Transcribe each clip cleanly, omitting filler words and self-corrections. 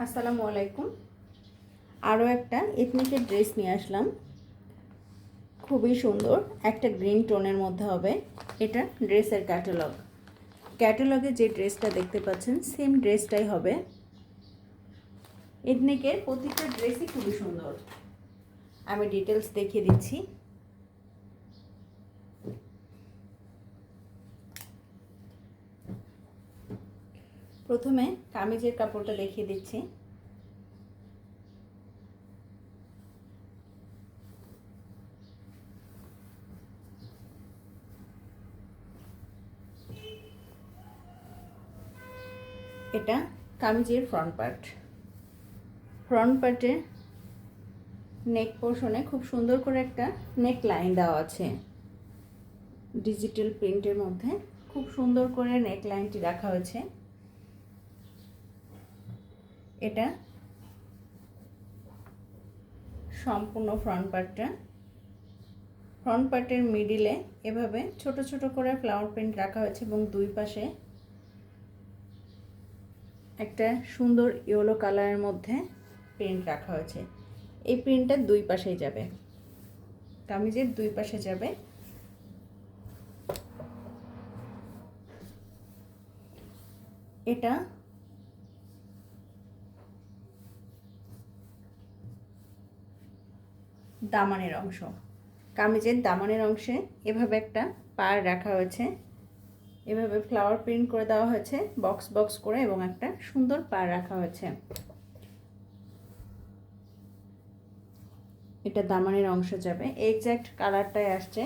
আসসালামু আলাইকুম। আরও একটা এথনিকের ড্রেস নিয়ে আসলাম, খুবই সুন্দর। একটা গ্রিন টোনের মধ্যে হবে। এটা ড্রেসের ক্যাটালগে যে ড্রেসটা দেখতে পাচ্ছেন সেম ড্রেসটাই হবে। এথনিকের প্রতিটা ড্রেসই খুবই সুন্দর। আমি ডিটেলস দেখিয়ে দিচ্ছি। প্রথমে কামিজের কাপড়টা দেখিয়ে দিচ্ছি। এটা কামিজের ফ্রন্ট পার্টে নেক পোর্শনে খুব সুন্দর করে একটা নেক লাইন দেওয়া আছে। ডিজিটাল প্রিন্টের মধ্যে খুব সুন্দর করে নেক লাইনটি রাখা হয়েছে। এটা সম্পূর্ণ ফ্রন্ট পার্টের মিডিলে এভাবে ছোট ছোট করে ফ্লাওয়ার প্রিন্ট রাখা হয়েছে এবং দুই পাশে একটা সুন্দর ইয়েলো কালারের মধ্যে প্রিন্ট রাখা হয়েছে। এই প্রিন্টটা দুই পাশেই যাবে, কামিজের দুই পাশে যাবে। এটা দামানের অংশ। কামিজের দামানের অংশে এভাবে একটা পার রাখা হয়েছে, এভাবে ফ্লাওয়ার প্রিন্ট করে দেওয়া হয়েছে বক্স করে এবং একটা সুন্দর পার রাখা হয়েছে। এটা দামানের অংশ যাবে। এক্স্যাক্ট কালারটাই আসছে,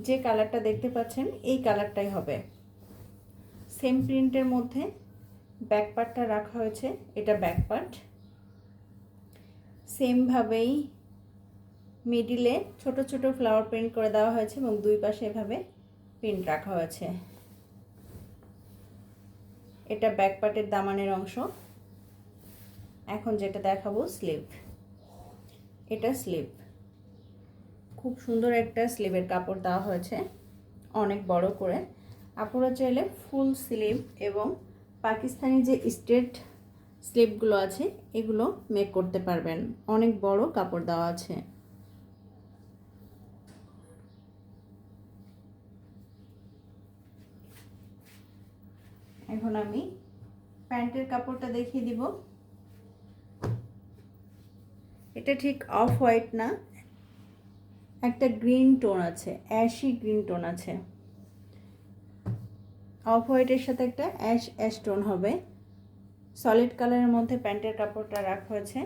যে কালারটা দেখতে পাচ্ছেন এই কালারটাই হবে। সেম প্রিন্টের মধ্যে ব্যাক পার্টটা রাখা হয়েছে, এটা ব্যাক পার্ট। সেমভাবেই মিডিলে ছোট ছোট ফ্লাওয়ার প্রিন্ট করে দেওয়া হয়েছে এবং দুই পাশে এভাবে প্রিন্ট রাখা হয়েছে। এটা ব্যাক পার্টের দামানের অংশ। এখন যেটা দেখাবো স্লিভ। এটা স্লিভ, খুব সুন্দর একটা স্লিভের কাপড় দেওয়া হয়েছে অনেক বড় করে। আপনারা চাইলে ফুল স্লিভ এবং পাকিস্তানি যে স্ট্রেট স্লিভগুলো আছে এগুলো মেক করতে পারবেন। অনেক বড় কাপড় দেওয়া আছে। এখন আমি প্যান্টের কাপড়টা দেখিয়ে দিব। এটা ঠিক অফ হোয়াইট না, একটা গ্রিন টোন আছে, অ্যাশি গ্রিন টোন আছে। অফ হোয়াইটের সাথে একটা অ্যাশ টোন হবে। সলিড কালারের মধ্যে প্যান্টের কাপড়টা রাখা হয়েছে।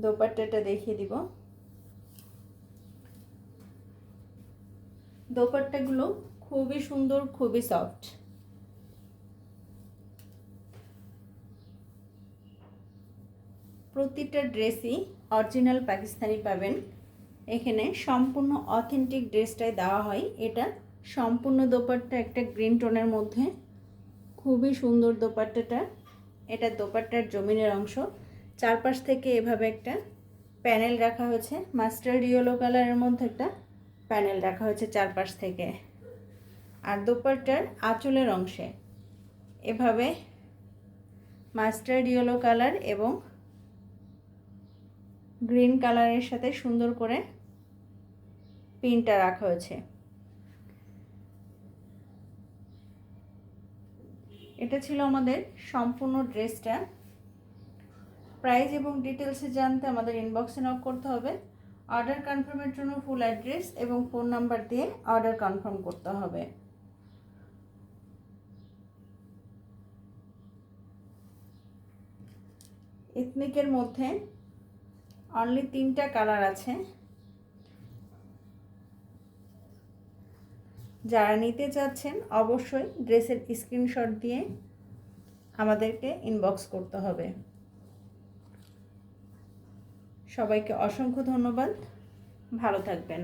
দোপাট্টাটা দেখিয়ে দিব। দোপাট্টাগুলো খুবই সুন্দর, খুবই সফট। প্রতিটা ড্রেসই অরিজিনাল পাকিস্তানি পাবেন। এখানে সম্পূর্ণ অথেন্টিক ড্রেসটাই দেওয়া হয়। এটা সম্পূর্ণ দোপাট্টা একটা গ্রিন টোনের মধ্যে, খুবই সুন্দর দোপাট্টাটা। এটা দোপাট্টার জমিনের অংশ। চারপাশ থেকে এভাবে একটা প্যানেল রাখা হয়েছে, মাস্টার্ড ইয়েলো কালারের মধ্যে একটা প্যানেল রাখা হয়েছে চারপাশ থেকে। আর দোপাট্টার আঁচলের অংশে এভাবে মাস্টার্ড ইয়েলো কালার এবং গ্রিন কালারের সাথে সুন্দর করে প্রিন্টটা রাখা হয়েছে। এটা ছিল আমাদের সম্পূর্ণ ড্রেসটা। প্রাইস এবং ডিটেলসে জানতে আমাদের ইনবক্সে নক করতে হবে। অর্ডার কনফার্মের জন্য ফুল অ্যাড্রেস এবং ফোন নাম্বার দিয়ে অর্ডার কনফার্ম করতে হবে। এথনিকের মধ্যে অনলি 3টা কালার আছে। যারা নিতে চাচ্ছেন অবশ্যই ড্রেসের স্ক্রিনশট দিয়ে আমাদেরকে ইনবক্স করতে হবে। সবাইকে অসংখ্য ধন্যবাদ, ভালো থাকবেন।